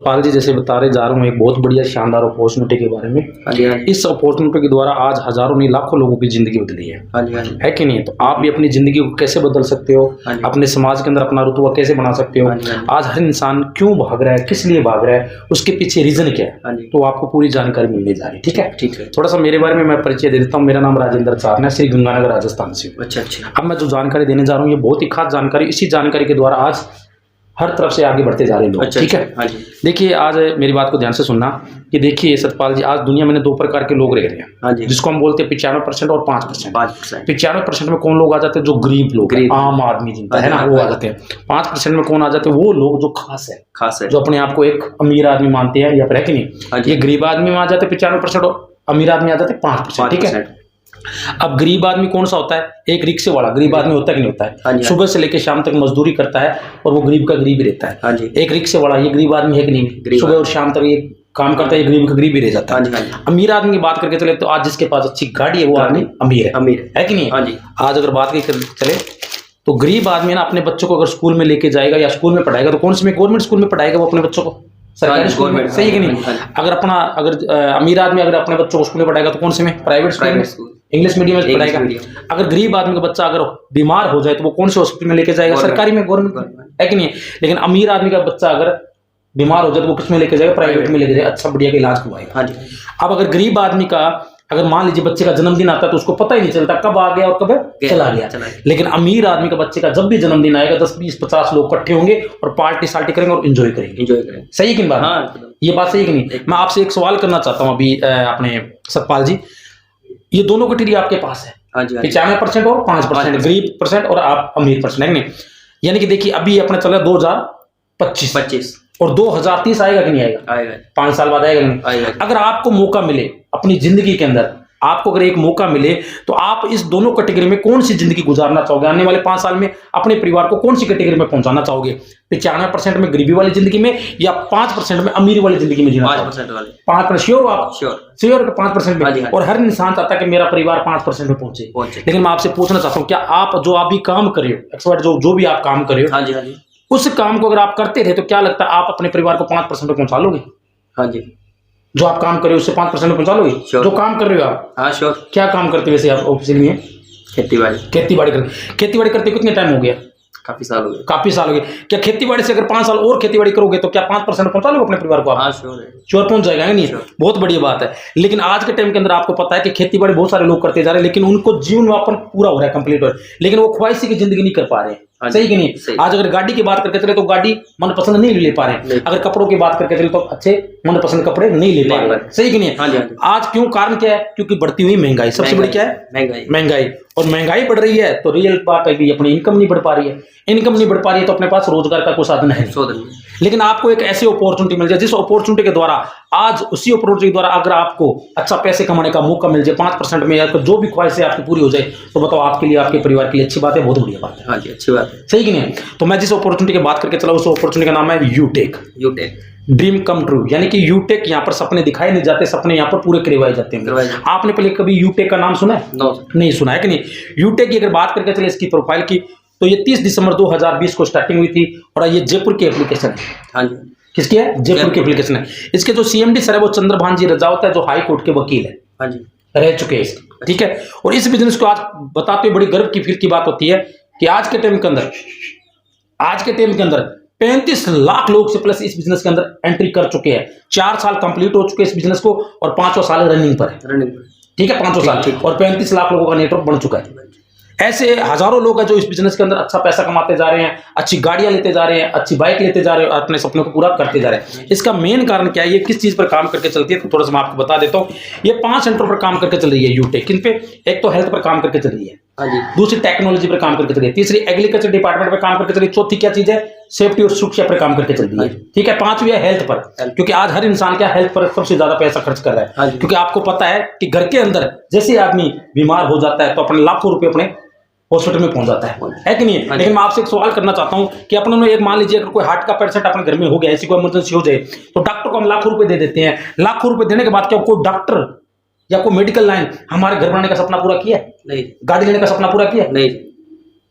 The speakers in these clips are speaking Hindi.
पाल जी जैसे बता रहे जा रहा हूँ एक बहुत बढ़िया शानदार अपॉर्चुनिटी के बारे में। हाँ जी, हाँ जी। इस अपॉर्चुनिटी के द्वारा आज हजारों नहीं लाखों लोगों की जिंदगी बदली है। हाँ जी, हाँ जी। है कि नहीं? तो आप भी अपनी जिंदगी को कैसे बदल सकते हो, हाँ जी। अपने समाज के अंदर अपना रुतबा कैसे बना सकते हो। हाँ जी, हाँ जी। आज हर इंसान क्यों भाग रहा है, किस लिए भाग रहा है, उसके पीछे रीजन क्या है, हाँ जी। तो आपको पूरी जानकारी मिलने जा रही है। ठीक है, ठीक है। थोड़ा सा मेरे बारे में मैं परिचय दे देता हूँ। मेरा नाम राजेंद्र चारना, श्री गंगानगर राजस्थान से हूँ। अच्छा, अच्छा। अब मैं जो जानकारी देने जा रहा हूँ ये बहुत ही खास जानकारी, इसी जानकारी के द्वारा आज हर तरफ से आगे बढ़ते जा रहे हैं लोग। अच्छा, ठीक है। हाँ जी। देखिए आज मेरी बात को ध्यान से सुनना कि देखिए सतपाल जी, आज दुनिया में 2 प्रकार के लोग रह रहे हैं। हाँ जी। जिसको हम बोलते हैं 95% और 5%। 5%। 95% में कौन लोग आ जाते हैं? जो गरीब लोग, आम आदमी जिनका है ना, वो आ जाते हैं। 5% में कौन आ जाते हैं? वो लोग जो खास है, जो अपने आप को एक अमीर आदमी मानते हैं या फिर, है कि नहीं? ये गरीब आदमी में आ जाते हैं 95% और अमीर आदमी आ जाते हैं 5%। ठीक है। अब गरीब आदमी कौन सा होता है? एक रिक्शे वाला गरीब आदमी होता है कि नहीं होता है? हाँ जी। सुबह से लेकर शाम तक मजदूरी करता है और वो गरीब का गरीब ही रहता है। हाँ जी। एक रिक्शे वाला ये गरीब आदमी है कि नहीं? सुबह और शाम तक ये काम करता है, ये गरीब का गरीब ही रह जाता है। हाँ जी, हाँ जी। अमीर आदमी की बात करके चले तो आज जिसके पास अच्छी गाड़ी है वो आदमी अमीर है कि नहीं? हाँ जी। आज अगर बात चले तो गरीब आदमी ना अपने बच्चों को अगर स्कूल में लेके जाएगा या स्कूल में पढ़ाएगा तो कौन से में? गवर्नमेंट स्कूल में पढ़ाएगा वो अपने बच्चों को, सरकारी स्कूल में। सही है कि नहीं? अगर अमीर आदमी अगर अपने बच्चों को स्कूल में पढ़ाएगा तो कौन से में? प्राइवेट स्कूल, इंग्लिश मीडियम में पढ़ाएगा। अगर गरीब आदमी का बच्चा अगर बीमार हो जाए तो वो कौन से हॉस्पिटल में लेके जाएगा? सरकारी में, गवर्नमेंट, है कि नहीं? लेकिन अमीर आदमी का बच्चा अगर बीमार हो जाए तो वो किस में लेके जाएगा? प्राइवेट में लेके जाएगा, अच्छा बढ़िया का इलाज करवाएगा। अब अगर गरीब आदमी का अगर मान लीजिए बच्चे का जन्मदिन आता है तो उसको पता ही नहीं चलता कब आ गया और कब चला गया। लेकिन अमीर आदमी का बच्चे का जब भी जन्मदिन आएगा 10 20 50 लोग इकट्ठे होंगे और पार्टी साल्टी करेंगे और एंजॉय करेंगे। सही है कि बात? हाँ। ये बात सही है कि नहीं? मैं आपसे एक सवाल करना चाहता हूँ अभी अपने सतपाल जी, ये दोनों कैटेगरी आपके पास है। हाँ जी। 95% और 5%, गरीब परसेंट और आप अमीर परसेंट, है कि नहीं? यानी कि देखिए अभी अपना चल रहा है 2025 और 2030 आएगा कि नहीं आएगा? 5 साल बाद आएगा कि नहीं आएगा? अगर आपको मौका मिले अपनी जिंदगी के अंदर, आपको अगर एक मौका मिले तो आप इस दोनों कैटेगरी में कौन सी जिंदगी गुजारना चाहोगे? आने वाले 5 साल में अपने परिवार को कौन सी कैटेगरी में पहुंचाना चाहोगे? 95% में गरीबी वाली जिंदगी में या 5% में अमीरी वाली जिंदगी में जीना? 5% वाले। 5% श्योर? आप श्योर 5% में? और हर इंसान चाहता है कि मेरा परिवार 5% में पहुंचे। लेकिन मैं आपसे पूछना चाहता हूँ, क्या आप जो अभी काम कर रहे हो, एक्सपर्ट जो भी आप काम कर रहे हो, उस काम को अगर आप करते थे तो क्या लगता है आप अपने परिवार को 5% में पहुंचा लोगे? हाँ जी। जो आप काम कर रहे हो उससे 5% में पहुंचा लोगे? जो काम कर रहे हो आप? हाँ श्योर। क्या काम करते हो वैसे आप ऑफिशियल में? खेती बाड़ी करते कितने टाइम हो गया? काफी साल हो गए। क्या खेती बाड़ी से अगर 5 साल और खेती बाड़ी करोगे तो क्या 5% पहुंचा लोगे अपने परिवार को आप? हाँ श्योर पहुंच जाएगा नहीं? बहुत बढ़िया बात है। लेकिन आज के टाइम के अंदर आपको पता है कि खेती बाड़ी बहुत सारे लोग करते जा रहे हैं लेकिन उनको जीवन यापन पूरा हो रहा है, कंप्लीट हो रहा है, लेकिन वो ख्वाहिशी की जिंदगी नहीं कर पा रहे हैं। सही कि नहीं? आज अगर गाड़ी की बात करके चले तो गाड़ी मनपसंद नहीं ले पा रहे। अगर कपड़ों की बात करके चले तो अच्छे मनपसंद कपड़े नहीं ले पा रहे। सही कि नहीं? आज क्यों? कारण क्या है? क्योंकि बढ़ती हुई महंगाई। सबसे बड़ी क्या है? महंगाई। और महंगाई बढ़ रही है तो रियल बात है कि अपनी इनकम नहीं बढ़ पा रही है। इनकम नहीं बढ़ पा रही है तो अपने पास रोजगार का कोई साधन है। लेकिन आपको एक ऐसी अपॉर्चुनिटी मिल जाए जिस अपॉर्चुनिटी के द्वारा आज उसी अपॉर्चुनिटी के द्वारा अगर आपको अच्छा पैसे कमाने का मौका मिल जाए 5% में, या तो जो भी ख्वाहिशें आपकी पूरी हो जाए तो बताओ आपके लिए, आपके परिवार के लिए अच्छी बात है, बहुत बढ़िया बात है। हाँ जी, अच्छी बात है। सही कि नहीं? तो मैं जिस अपॉर्चुनिटी की बात करके चला उस अपॉर्चुनिटी का नाम है यूटेक। ड्रीम कम ट्रू, यानी कि यूटेक। यहाँ पर सपने दिखाए नहीं जाते, सपने यहाँ पर पूरे करवाए जाते हैं। आपने पहले कभी यूटेक का नाम सुना है? नहीं सुना है कि नहीं? यूटेक की अगर बात करके चले इसकी प्रोफाइल की तो ये 30 दिसंबर 2020 को स्टार्टिंग हुई थी और ये जयपुर की एप्लीकेशन है। हाँ जी। किसकी है? जयपुर की एप्लीकेशन है। इसके जो CMD सर है वो चंद्रभान जी रजावत है, जो हाई कोर्ट के वकील है। हाँ जी। रह चुके हैं। ठीक है। और इस बिजनेस को आज बताते हुए बड़ी गर्व की फील की बात होती है कि आज के टाइम के अंदर 35 लाख लोग से प्लस इस बिजनेस के अंदर एंट्री कर चुके हैं। 4 साल कंप्लीट हो चुके हैं इस बिजनेस को और 5वां साल रनिंग पर है। ठीक है, 5वां साल और 35 लाख लोगों का नेटवर्क बन चुका है। ऐसे हजारों लोग हैं जो इस बिजनेस के अंदर अच्छा पैसा कमाते जा रहे हैं, अच्छी गाड़ियां लेते जा रहे हैं, अच्छी बाइक लेते जा रहे हैं और अपने सपनों को पूरा करते जा रहे हैं। इसका मेन कारण क्या है? ये किस चीज पर काम करके चलती है तो थोड़ा सा मैं आपको बता देता हूँ। ये 5 सेंटर पर काम करके चल रही है यूटेक। किन पे? एक तो हेल्थ पर काम करके चल रही है, दूसरी टेक्नोलॉजी पर काम करके चल रही है, तीसरी एग्रीकल्चर डिपार्टमेंट पर काम करके चल रही है, चौथी क्या चीज है? सेफ्टी और सुरक्षा पर काम करके चल रही है। ठीक है। 5वीं है हेल्थ पर, क्योंकि आज हर इंसान क्या हेल्थ पर सबसे ज्यादा पैसा खर्च कर रहा है। क्योंकि आपको पता है कि घर के अंदर जैसे आदमी बीमार हो जाता है तो अपने लाखों रुपए अपने हॉस्पिटल में पहुंच जाता है कि नहीं? लेकिन मैं आपसे एक सवाल करना चाहता हूं कि अपने एक मान लीजिए अगर कोई हार्ट का पेशेंट अपने घर में हो गया, ऐसी कोई इमरजेंसी हो जाए तो डॉक्टर को हम लाखों रुपए दे देते हैं। लाखों रुपए देने के बाद क्या कोई डॉक्टर या कोई मेडिकल लाइन हमारे घर बनाने का सपना पूरा किया? नहीं। गाड़ी लेने का सपना पूरा किया? नहीं।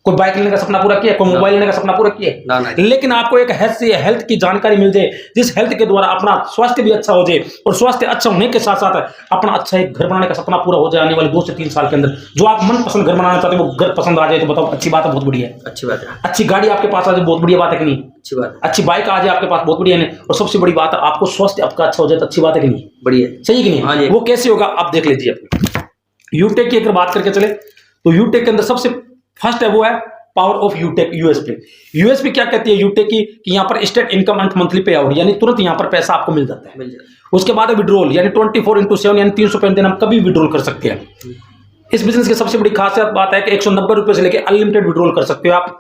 कोई बाइक लेने का सपना पूरा किया, कोई मोबाइल लेने का सपना पूरा किया, लेकिन आपको एक हेल्थ की जानकारी मिल जाए, जिस हेल्थ के द्वारा अपना स्वास्थ्य भी अच्छा हो जाए, और स्वास्थ्य अच्छा होने के साथ साथ अपना अच्छा एक घर बनाने का सपना पूरा हो जाए आने वाले 2 से 3 साल के अंदर। जो आप मन पसंद घर बनाना चाहते हो वो घर पसंद आ जाए तो बताओ अच्छी बात है, बहुत बढ़िया है। अच्छी बात है। अच्छी गाड़ी आपके पास आ जाए, बहुत बढ़िया बात है कि नहीं? अच्छी बात। अच्छी बाइक आ जाए आपके पास, बहुत बढ़िया है। और सबसे बड़ी बात है आपको स्वास्थ्य आपका अच्छा हो जाए तो अच्छी बात है कि नहीं? बढ़िया, सही कि नहीं? वो कैसे होगा आप देख लीजिए। यूटेक की अगर बात करके चले तो यूटेक के अंदर सबसे फर्स्ट है वो है पावर ऑफ यूटेक यूएसपी। यूएसपी क्या कहती है यूटेक की कि यहाँ पर स्टेट इनकम एंड मंथली पे आउट, यानी तुरंत यहाँ पर पैसा आपको मिल जाता है। उसके बाद विड्रॉल, यानी 24/7 यानी 365 दिन हम कभी विड्रॉल कर सकते हैं। इस बिजनेस की सबसे बड़ी खासियत बात है कि 190 रुपए से लेकर अनलिमिटेड विड्रॉल कर सकते हो आप।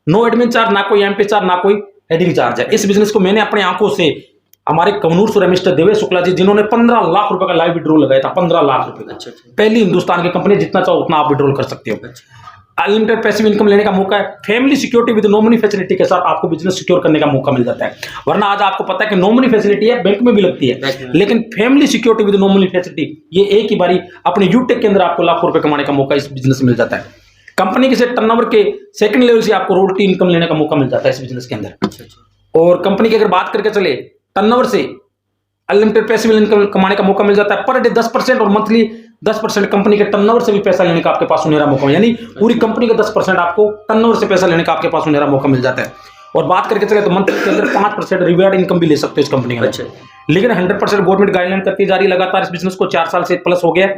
नो एडमिन चार्ज, ना कोई एमपी चार्ज, ना कोई हेडिंग चार्ज है। इस बिजनेस को मैंने अपनी आंखों से हमारे कमनूर से मिस्टर देवेश शुक्ला जी, जिन्होंने 15 लाख रुपए का लाइव विड्रॉल लगाया था, 15 लाख रुपए का। पहली हिंदुस्तान की कंपनी, जितना चाहो उतना आप विड्रॉल कर सकते हो। अनलिमिटेड पैसिव इनकम लेने का मौका है। Family security with nominee facility के साथ आपको बिजनेस सिक्योर करने का मौका मिल जाता है। वरना आज आपको पता है कि नॉमिनी फैसिलिटी है, बैंक में भी लगती है, लेकिन family security with nominee facility, ये एक ही बारी अपने यूटेक के अंदर आपको लाखों रुपए कमाने का मौका इस बिजनेस में मिल जाता है। कंपनी के से टर्नओवर के सेकंड लेवल से आपको रोटी इनकम लेने का मौका मिल जाता है इस बिजनेस के अंदर। और कंपनी की अगर बात करके चले, टर्नओवर से अनलिमिटेड पैसिव इनकम कमाने का मौका मिल जाता है। पर डे 10% और मंथली 10% कंपनी के टर्नओवर से भी पैसा लेने का आपके पास सुनहरा मौका, यानी पूरी कंपनी का 10% आपको टर्नओवर से पैसा लेने का आपके पास सुनहरा मौका मिल जाता है। और बात करके चले तो मंथली के अंदर 5% रिवार्ड इनकम भी ले सकते हो इस कंपनी का। लेकिन 100% गवर्नमेंट गाइडलाइन करती जा रही लगातार। इस बिजनेस को 4 साल से प्लस हो गया।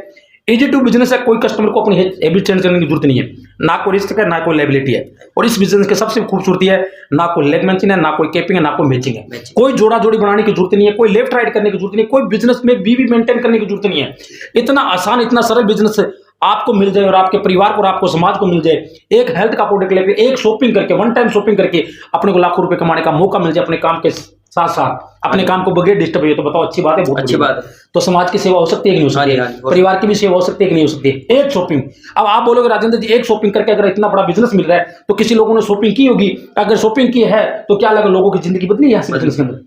इजी टू बिजनेस है, कोई कस्टमर को अपनी हैबिट चेंज करने की जरूरत नहीं है, ना कोई रिस्क है, ना कोई लायबिलिटी है। और इस बिजनेस की सबसे खूबसूरती है, ना कोई लेग मैचिंग है, ना कोई कैपिंग है, ना कोई मैचिंग है। कोई जोड़ा जोड़ी बनाने की जरूरत नहीं है, कोई लेफ्ट राइट करने की जरूरत नहीं है, कोई बिजनेस में बीवी मेंटेन करने की जरूरत नहीं है। इतना आसान, इतना सरल बिजनेस आपको मिल जाए और आपके परिवार को और आपको समाज को मिल जाए। एक हेल्थ का प्रोडक्ट लेकर, एक शॉपिंग करके, वन टाइम शॉपिंग करके अपने को लाखों रुपए कमाने का मौका मिल जाए अपने काम के साथ साथ, अपने काम को बगैर डिस्टर्ब हुए, तो बताओ अच्छी बात है, बहुत अच्छी बात है। तो समाज की सेवा हो सकती है कि नहीं हो सकती है? परिवार की भी सेवा हो सकती है कि नहीं हो सकती है? एक शॉपिंग। अब आप बोलोगे राजेंद्र जी एक शॉपिंग करके अगर इतना बड़ा बिजनेस मिल रहा है तो किसी लोगों ने शॉपिंग की होगी, अगर शॉपिंग की है तो क्या लगा लोगों की जिंदगी बदली है बिजनेस के अंदर?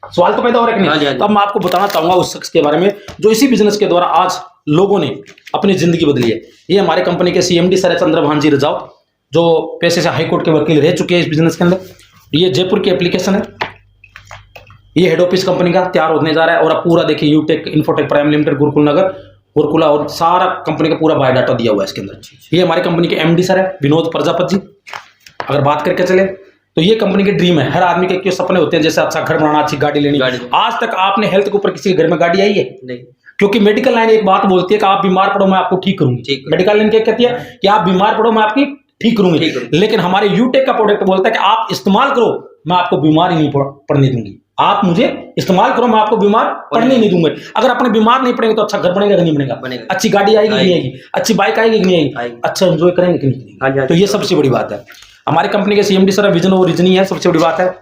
सवाल तो पैदा हो रहा है कि नहीं? तो अब मैं आपको बताना चाहूंगा उस शख्स के बारे में जो इसी बिजनेस के द्वारा आज लोगों ने अपनी जिंदगी बदली है। ये हमारे कंपनी के CMD सर चंद्रभान जी रजाव, जो पैसे से हाईकोर्ट के वकील रह चुके हैं इस बिजनेस के अंदर। ये जयपुर की एप्लीकेशन है, ये हेड ऑफिस कंपनी का तैयार होने जा रहा है। और अब पूरा देखिए यूटेक इन्फोटेक प्राइम लिमिटेड गुरुकुल नगर गुरुकुला, और सारा कंपनी का पूरा बायोडाटा दिया हुआ है इसके अंदर। ये हमारे कंपनी के MD सर है विनोद प्रजापति जी। अगर बात करके चले तो ये कंपनी के ड्रीम है, हर आदमी के क्यों सपने होते हैं, जैसे अच्छा घर बनाना, अच्छी गाड़ी लेनी। आज तक आपने हेल्थ के ऊपर किसी के घर में गाड़ी आई है? नहीं। क्योंकि मेडिकल लाइन एक बात बोलती है कि आप बीमार पड़ो मैं आपको ठीक करूंगी। मेडिकल लाइन क्या कहती है कि आप बीमार पड़ो मैं आपकी ठीक करूंगी। लेकिन हमारे यूटेक का प्रोडक्ट बोलता है कि आप इस्तेमाल करो मैं आपको बीमार ही नहीं पड़ने दूंगी। आप मुझे इस्तेमाल करो मैं आपको बीमार पड़ने नहीं दूंगा। अगर अपने बीमार नहीं पड़ेंगे तो अच्छा घर बनेगा कि नहीं बनेगा? अच्छी गाड़ी आएगी कि नहीं आएगी? अच्छी बाइक आएगी कि नहीं आएगी? अच्छा एंजॉय करेंगे कि नहीं? तो ये सबसे बड़ी बात है। हमारी कंपनी के CMD सर विजन और रीजन ही है, सबसे बड़ी बात है।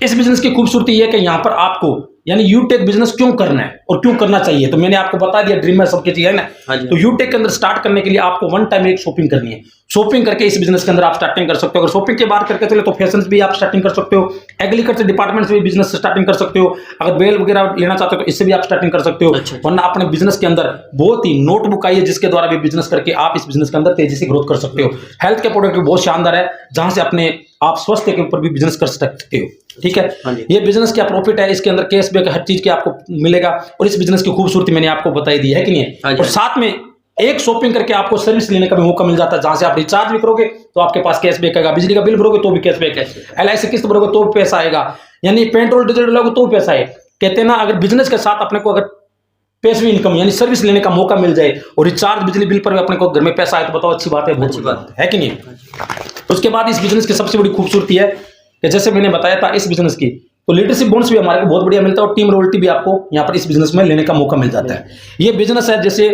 इस बिजनेस की खूबसूरती है कि यहाँ पर आपको यानी यूटेक बिजनेस क्यों करना है और क्यों करना चाहिए, तो मैंने आपको बता दिया, ड्रीम है सबके चाहिए ना। तो यूटेक के अंदर स्टार्ट करने के लिए आपको वन टाइम एक शॉपिंग करनी है। शॉपिंग करके इस बिजनेस के अंदर आप स्टार्टिंग कर सकते हो। अगर शॉपिंग की बात करके चले तो फैशन भी आप स्टार्टिंग कर सकते हो, एग्रीकल्चर डिपार्टमेंट से भी बिजनेस स्टार्टिंग कर सकते हो। अगर बेल वगैरह लेना चाहते हो तो इससे भी आप स्टार्टिंग कर सकते हो। वरना अपने बिजनेस के अंदर बहुत ही नोटबुक आई है जिसके द्वारा भी बिजनेस करके आप इस बिजनेस के अंदर तेजी से ग्रोथ कर सकते हो। हेल्थ के प्रोडक्ट भी बहुत शानदार है, जहां से अपने आप स्वास्थ्य के ऊपर भी बिजनेस कर सकते हो। ठीक है, ये बिजनेस क्या प्रॉफिट है, इसके अंदर कैशबैक हर चीज के आपको मिलेगा। और इस बिजनेस की खूबसूरती मैंने आपको बताई दी है कि नहीं। और साथ में एक शॉपिंग करके आपको सर्विस लेने का भी मौका मिल जाता है, जहां से आप रिचार्ज भी करोगे तो आपके पास कैशबैक आएगा, बिजली का बिल भरोगे तो भी कैशबैक है, LIC किस्त भरोगे तो भी पैसा आएगा, यानी पेट्रोल डीजल डलोगे तो भी पैसा है। कहते हैं ना, अगर बिजनेस के साथ अपने को अगर पैसिव इनकम यानी सर्विस लेने का मौका मिल जाए और रिचार्ज बिजली बिल पर भी अपने को घर में पैसा आए तो बताओ अच्छी बात है, बहुत अच्छी बात है कि नहीं। उसके बाद इस बिजनेस की सबसे बड़ी खूबसूरती है कि जैसे मैंने बताया था इस बिजनेस की, तो लीडरशिप बोनस भी हमारे को बहुत बढ़िया मिलता है और टीम रॉयल्टी भी आपको यहाँ पर इस बिजनेस में लेने का मौका मिल जाता है। ये बिजनेस है, जैसे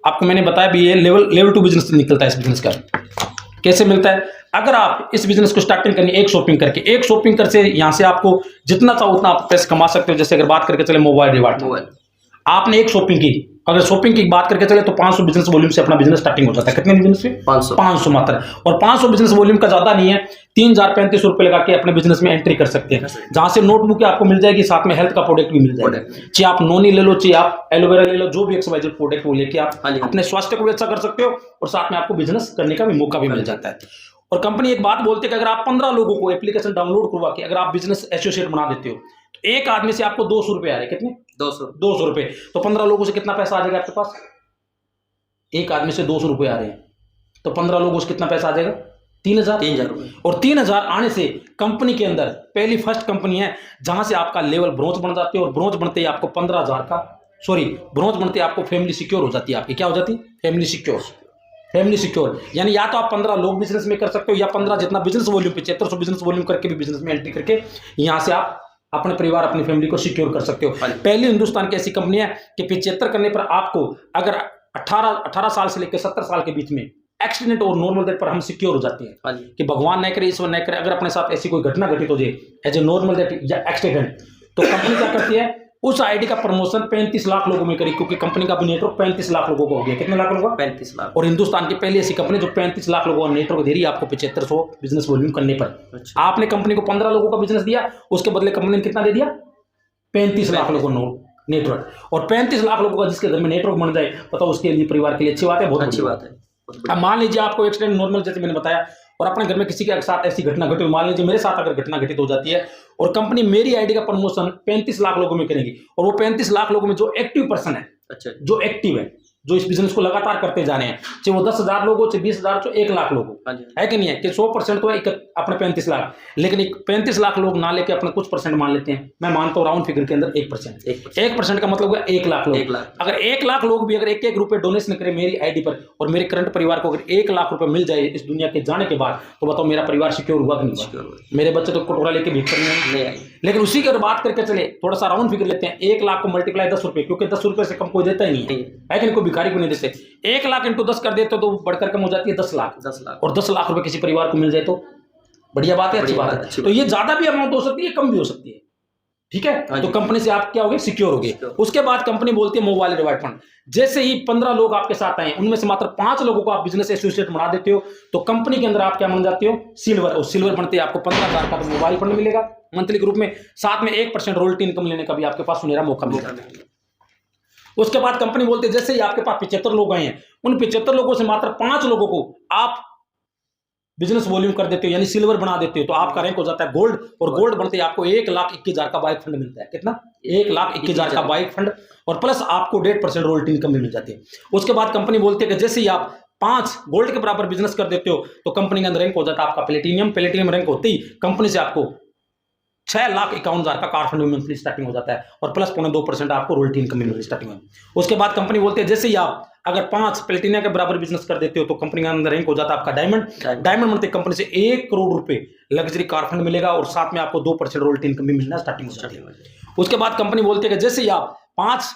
आपको मैंने बताया भी, ये लेवल 2 बिजनेस निकलता है इस बिजनेस का। कैसे मिलता है? अगर आप इस बिजनेस को स्टार्टिंग करनी एक शॉपिंग करके, एक शॉपिंग कर से यहाँ से आपको जितना चाहो उतना आप पैसे कमा सकते हो। जैसे अगर बात करके चले मोबाइल रिवार्ड, आपने एक शॉपिंग की, अगर शॉपिंग की बात करके चले तो 500 बिजनेस वॉल्यूम से अपना बिजनेस स्टार्टिंग हो जाता है। कितने बिजनेस से? 500 मात्र। और 500 बिजनेस वॉल्यूम का ज्यादा नहीं है, 3035 रुपए लगा के अपने बिजनेस में एंट्री कर सकते हैं, जहां से नोटबुक आपको मिल जाएगी, साथ में हेल्थ का प्रोडक्ट भी मिल जाएगा। चाहे आप नोनी ले लो, चाहे आप एलोवेरा ले लो, जो भी एक्सवाइजेड प्रोडक्ट वो लेके आप अपने स्वास्थ्य को भी अच्छा कर सकते हो और साथ में आपको बिजनेस करने का भी मौका भी मिल जाता है। और कंपनी एक बात बोलती है कि अगर आप 15 लोगों को एप्लीकेशन डाउनलोड करवा के अगर आप बिजनेस एसोसिएट बना देते हो तो एक आदमी से आपको 200 रुपए आ रहे। कितने? 200 रुपए। तो 15 लोगों से कितना पैसा आ जाएगा आपके पास? एक आदमी से 200 रुपए आ रहे हैं तो 15 लोगों से कितना पैसा आ जाएगा? 3000 रुपए। और 3000 आने से कंपनी के अंदर पहली फर्स्ट कंपनी है जहां से आपका लेवल ब्रोंज बन जाती है, और ब्रोंज बनते ही आपको 15,000 का ब्रोंज बनते आपको फैमिली सिक्योर हो जाती है। आपकी क्या हो जाती है? Family secure. यानी या तो आप 15 लोग बिजनेस में कर सकते हो, या 15 जितना बिजनेस वॉल्यूम 7500 बिजनेस वॉल्यूम करके भी बिजनेस में एंट्री करके यहां से आप अपने परिवार अपनी फैमिली को सिक्योर कर सकते हो। पहली हिंदुस्तान की ऐसी कंपनी है कि 75 करने पर आपको अगर 18 साल से लेकर 70 साल के बीच में एक्सीडेंट और नॉर्मल डेथ पर हम सिक्योर हो जाते हैं कि भगवान न करे, ईश्वर न करे, अगर अपने साथ ऐसी कोई घटना घटित हो जाए एज ए नॉर्मल डेथ या एक्सीडेंट, तो कंपनी क्या करती है? उस आईडी का प्रमोशन 35 लाख लोगों में करी, क्योंकि कंपनी का भी नेटवर्क 35 लाख लोगों को हो गया। कितने लाख लोगों का? 35 लाख। और हिंदुस्तान की पहली ऐसी कंपनी जो 35 लाख लोगों का नेटवर्क दे रही है आपको 7500 बिजनेस वॉल्यूम करने पर। आपने कंपनी को 15 लोगों का बिजनेस दिया, उसके बदले कंपनी ने कितना दे दिया? 35 लाख लोगों को नेटवर्क। और 35 लाख लोगों का जिसके घर में नेटवर्क बन जाए, बताओ उसके लिए, परिवार के लिए अच्छी बात है, बहुत अच्छी बात है। अब मान लीजिए आपको एक्सीडेंट नॉर्मल जैसे मैंने बताया, और अपने घर में किसी के साथ ऐसी घटना घटी, मान लीजिए मेरे साथ अगर घटना घटित हो जाती है और कंपनी मेरी आईडी का प्रमोशन 35 लाख लोगों में करेगी, और वो 35 लाख लोगों में जो एक्टिव पर्सन है, जो एक्टिव है, जो इस बिजनेस को लगातार करते जा रहे हैं, चाहे वो 10,000 लोग हो, चाहे 20,000, चाहे 1 लाख लोग हो, है कि नहीं है? कि 100% तो है अपने 35 लाख, लेकिन 35 लाख लोग ना लेके अपने कुछ परसेंट मान लेते हैं। मैं मानता हूँ राउंड फिगर के अंदर 1% का मतलब है 1 लाख लोग। अगर 1 लाख लोग भी अगर 1-1 रुपए डोनेशन करें मेरी आईडी पर, और मेरे करंट परिवार को अगर 1 लाख रुपए मिल जाए इस दुनिया के जाने के बाद, तो बताओ मेरा परिवार सिक्योर हुआ कि नहीं हुआ? मेरे बच्चे तो कटोरा लेके भीख करने नहीं आए। लेकिन उसी की अगर बात करके चले, थोड़ा सा राउंड फिगर लेते हैं, 1 लाख को मल्टीप्लाई 10 रुपए, क्योंकि 10 रुपए से कम कोई देता ही नहीं है कि कोई भिखारी को नहीं देते। 1 लाख इंटू 10 कर देते तो बढ़कर कम हो जाती है 10 लाख। और 10 लाख रुपए किसी परिवार को मिल जाए तो बढ़िया बात है, अच्छी बात है। तो ये ज्यादा भी अमाउंट हो सकती है, कम भी हो सकती है, ठीक है? तो कंपनी से आप क्या हो गए? सिक्योर हो गए। उसके बाद कंपनी बोलती है मोबाइल रिवार्ड फंड। जैसे ही 15 लोग आपके साथ आए, उनमें से मात्र 5 लोगों को आप बिजनेस एसोसिएट बना देते हो, तो कंपनी के अंदर आप क्या बन जाते हो? सिल्वर। और सिल्वर बनते ही आपको 15,000 का तो मोबाइल फंड मिलेगा मंथली ग्रुप में, साथ में 1% रॉयल्टी इनकम लेने का भी आपके पास सुनहरा मौका मिलेगा। उसके बाद कंपनी बोलती है जैसे ही आपके पास 75 लोग आए हैं, उन 75 लोगों से मात्र 5 लोगों को आप बिजनेस वॉल्यूम कर देते हो, यानी सिल्वर बना देते हो, तो आपका रैंक हो जाता है गोल्ड। और गोल्ड बनते ही आपको 1,21,000 का बाइक फंड मिलता है। कितना? 1,21,000 का बाइक फंड, और प्लस आपको 1.5% रॉयल्टी इनकम भी मिल जाती है। उसके बाद कंपनी बोलती है कि जैसे ही आप 5 गोल्ड के बराबर बिजनेस कर देते हो, तो कंपनी के अंदर रैंक हो जाता है आपका प्लेटिनियम रैंक होते ही कंपनी से आपको 6,51,000 का कार फंड मंथली स्टार्टिंग हो जाता है, और प्लस 0.2% आपको रॉयल्टी इनकम मिल स्टार्टिंग में। उसके बाद कंपनी बोलती है जैसे ही आप अगर 5 प्लेटिनियम के बराबर बिजनेस कर देते हो, तो कंपनी के अंदर रैंक हो जाता है आपका डायमंड बनते कंपनी से 1 करोड़ रुपए लग्जरी कार फंड मिलेगा, और साथ में आपको 2% रॉयल्टी इनकम भी मिलना स्टार्टिंग हो जाती है। उसके बाद कंपनी बोलती है कि जैसे ही आप 5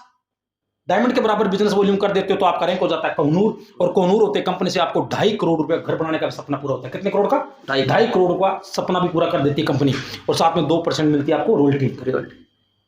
डायमंड के बराबर बिजनेस वॉल्यूम कर देते हो, तो आपका रैंक हो जाता है कोहनूर, और कोहनूर होते कंपनी से आपको 2.5 करोड़ रुपए घर बनाने का सपना पूरा होता है। कितने करोड़ का? 2.5 करोड़ का सपना भी पूरा कर देती है कंपनी, और साथ में 2% मिलती है आपको रॉयल्टी।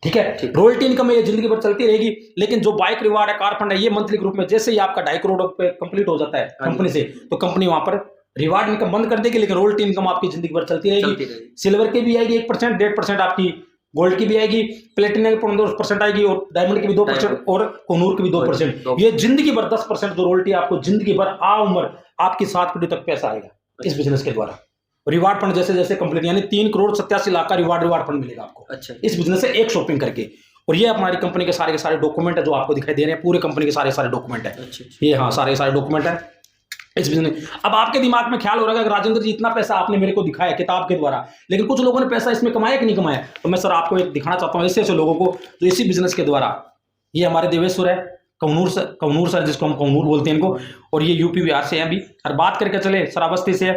ठीक है? रॉयल्टी इनकम ये जिंदगी भर चलती रहेगी। लेकिन जो बाइक रिवार्ड है, कार फंड है, ये मंथली ग्रुप में जैसे ही आपका 2.5 करोड़ रुपए कंप्लीट हो जाता है कंपनी से, तो कंपनी वहां पर रिवार्ड इनकम बंद कर देगी, लेकिन रॉयल्टी इनकम आपकी जिंदगी भर चलती रहेगी। सिल्वर की भी आएगी 1%, 1.5% आपकी गोल्ड की भी आएगी, प्लेटिनम की 2% आएगी, और डायमंड की भी 2%, और कोहनूर की भी 2%। ये जिंदगी भर 10% जो रॉयल्टी आपको जिंदगी भर आ उम्र आपकी 7 पीढ़ी तक पैसा आएगा इस बिजनेस के द्वारा। रिवार्ड फंड जैसे जैसे कंप्लीट, यानी 3 करोड़ 87 लाख का रिवार्ड फंड मिलेगा आपको इस बिजनेस से एक शॉपिंग करके। और ये हमारी कंपनी के सारे डॉक्यूमेंट है जो आपको दिखाई दे रहे हैं, पूरे कंपनी के सारे डॉक्यूमेंट है। ये हाँ सारे डॉक्यूमेंट है इस बिजनेस। अब आपके दिमाग में ख्याल हो रहा है कि राजेंद्र जी इतना पैसा आपने मेरे को दिखाया किताब के द्वारा, लेकिन कुछ लोगों ने पैसा इसमें कमाया कि नहीं कमाया? तो मैं सर आपको एक दिखाना चाहता हूँ ऐसे लोगों को जो इसी बिजनेस के द्वारा, ये हमारे देवेश्वर है, कौनूर सर जिसको हम कौनूर बोलते हैं इनको, और ये यूपी बिहार से हैं अभी। और बात करके चले श्रावस्ती से,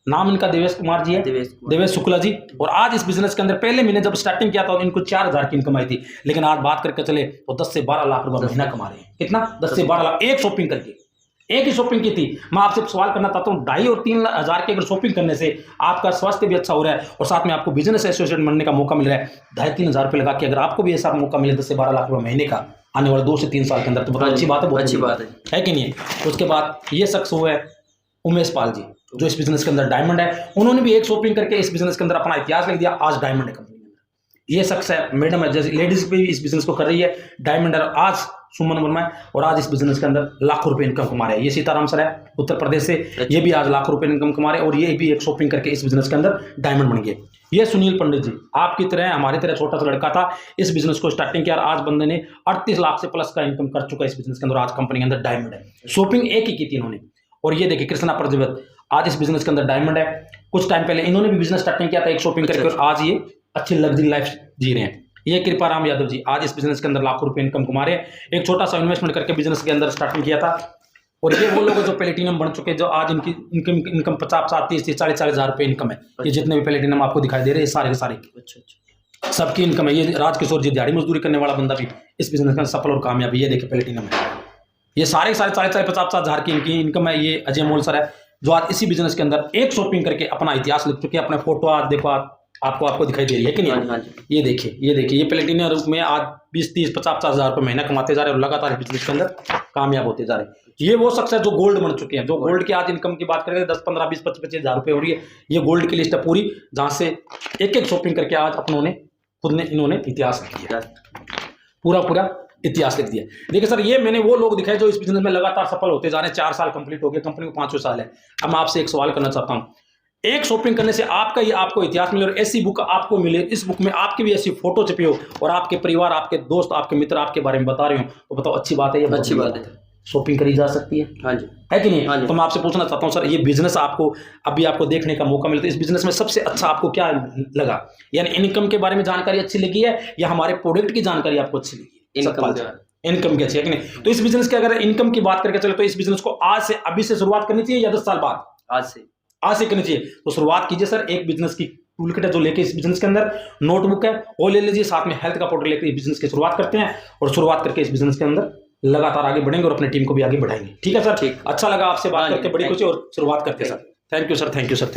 नाम इनका देवेश कुमार जी है, देवेश शुक्ला जी। और आज इस बिजनेस के अंदर पहले महीने जब स्टार्टिंग किया था इनको 4,000 की इनकम आई थी, लेकिन आज बात करके चले तो 10 से 12 लाख रुपए महीना कमा रहे हैं। कितना? 10 से 12 लाख एक शॉपिंग करके, एक ही शॉपिंग की थी। मैं आपसे सवाल करना चाहता हूँ, 2.5 और 3 हज़ार की अगर शॉपिंग करने से आपका स्वास्थ्य भी अच्छा हो रहा है, और साथ में आपको बिजनेस एसोसिएट बनने का मौका मिल रहा है, 2.5-3 हज़ार रुपये लगा के अगर आपको भी ऐसा मौका मिले 10 से 12 लाख रुपये महीने का, आने वाले 2 से 3 साल के अंदर, तो बहुत अच्छी बात है, बहुत अच्छी बात है कि नहीं है। उसके बाद ये शख्स हुआ है उमेश पाल जी, जो इस बिजनेस के अंदर डायमंड है। उन्होंने भी एक शॉपिंग करके इस बिजनेस के अंदर अपना इतिहास लिख दिया, आज डायमंड है कंपनी के अंदर। ये शख्स है, मैडम है, जैसे लेडीज भी इस बिजनेस को कर रही है, डायमंड है, आज सुमन वर्मा है, और आज इस बिजनेस के अंदर लाखों रुपए इनकम कमा रहे हैं। ये सीताराम सर है उत्तर प्रदेश से, ये भी आज लाखों रुपए इनकम कमा रहे हैं, और ये भी एक शॉपिंग करके इस बिजनेस के अंदर डायमंड बन गए। ये सुनील पंडित जी, आपकी तरह हमारी तरह छोटा सा लड़का था, इस बिजनेस को स्टार्टिंग किया, आज बंदे ने 38 लाख से प्लस का इनकम कर चुका है इस बिजनेस के अंदर, आज कंपनी के अंदर डायमंड है। शॉपिंग एक ही की थी इन्होंने। और ये देखिए कृष्णा प्रजापत, आज इस बिजनेस के अंदर डायमंड है। कुछ टाइम पहले इन्होंने भी बिजनेस स्टार्टिंग किया था एक शॉपिंग करके, और आज ये अच्छी लग्जरी लाइफ जी रहे हैं। ये कृपाराम यादव जी, आज इस बिजनेस के अंदर लाखों रुपए इनकम कमा रहे हैं। एक छोटा सा इन्वेस्टमेंट करके बिजनेस के अंदर स्टार्टिंग किया था। और ये वो लोग जो प्लेटिनम बन चुके हैं, जो आज इनकी इनकम 50-50, 30-30, 40-40 हज़ार रुपए इनकम है। ये जितने भी प्लेटिनम आपको दिखाई दे रहे हैं सारे के सारे सबकी इनकम है। ये राजकिशोर जी, दिहाड़ी मजदूरी करने वाला बंदा भी इस बिजनेस में सफल और कामयाब है। ये देखिए प्लेटिनम है, ये सारे 40-50 हज़ार की इनकी इनकम है। ये अजय मोल सर है, जो आज इसी बिजनेस के अंदर एक शॉपिंग करके अपना इतिहास लिख चुके हैं। अपने फोटो आज देखो, आपको दिखाई दे रही है कि नहीं? ये देखिए ये प्लेटिनियम रूप में आज 20-30-50 हज़ार रुपये महीना कमाते जा रहे हैं, और लगातार बिजनेस के अंदर कामयाब होते जा रहे हैं। ये वो शख्स है जो गोल्ड बन चुके हैं, जो गोल्ड की आज इनकम की बात करें 10-15-20-25 हज़ार रुपये हो रही है। ये गोल्ड की लिस्ट है पूरी, जहाँ से एक शॉपिंग करके आज इन्होंने इतिहास लिख दिया, पूरा इतिहास लिख दिया। देखिए सर, ये मैंने वो लोग दिखाए जो इस बिजनेस में लगातार सफल होते जा रहे हैं। 4 साल कंप्लीट हो गए, कंपनी को 5वें साल है। अब मैं आपसे एक सवाल करना चाहता हूँ, एक शॉपिंग करने से आपको इतिहास मिले, और ऐसी बुक आपको मिले, इस बुक में आपकी भी ऐसी फोटो छपी हो, और आपके परिवार, आपके दोस्त, आपके मित्र आपके बारे में बता रहे हो, तो बताओ अच्छी बात है? ये अच्छी बात है, शॉपिंग करी जा सकती है। हाँ जी, है कि नहीं? हाँ जी। तो मैं आपसे पूछना चाहता हूँ सर, ये बिजनेस आपको देखने का मौका मिलता है, इस बिजनेस में सबसे अच्छा आपको क्या लगा? यानी इनकम के बारे में जानकारी अच्छी लगी है, या हमारे प्रोडक्ट की जानकारी आपको अच्छी लगी? इनकम की अच्छी है कि नहीं? तो इस बिजनेस की अगर इनकम की बात करके चले, तो इस बिजनेस को आज से, अभी से शुरुआत करनी चाहिए, या 10 साल बाद? आज से करनी चाहिए। तो शुरुआत कीजिए सर, एक बिजनेस की टूल किट है जो लेके इस बिजनेस के अंदर, नोटबुक है वो ले लीजिए, साथ में हेल्थ का पाउडर लेकर बिजनेस की शुरुआत करते हैं, और शुरुआत करके इस बिजनेस के अंदर लगातार आगे बढ़ेंगे और अपनी टीम को भी आगे बढ़ाएंगे। ठीक है सर, ठीक, अच्छा लगा आपसे बात करके, बड़ी खुशी, और शुरुआत करते हैं sir. Thank you sir, thank you sir, thank you.